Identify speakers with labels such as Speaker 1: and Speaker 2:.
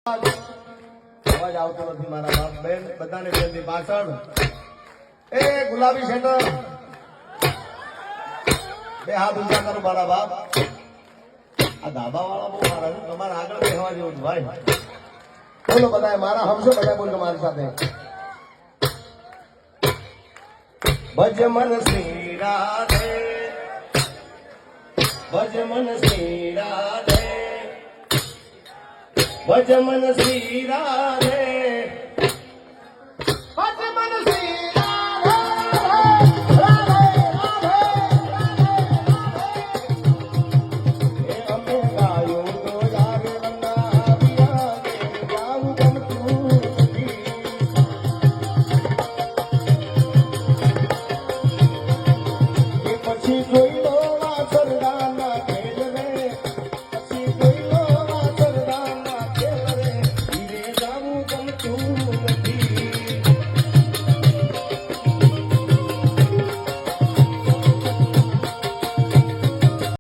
Speaker 1: અવાજ આવતો નથી મારા બાપ બેન બધાને બેનની પાછળ એ ગુલાબી સેન્ટર બે હાથ ઊંચા કરો મારા બાપ આ ધાબા વાળા બહુ મારા છે તમારે આગળ બેહવા જેવું છે ભાઈ બોલો બધા મારા હમશો બધા બોલો મારી સાથે ભજ મન શ્રી રાધે ભજ મન શ્રી રાધે ભજ મન શ્રી રાધે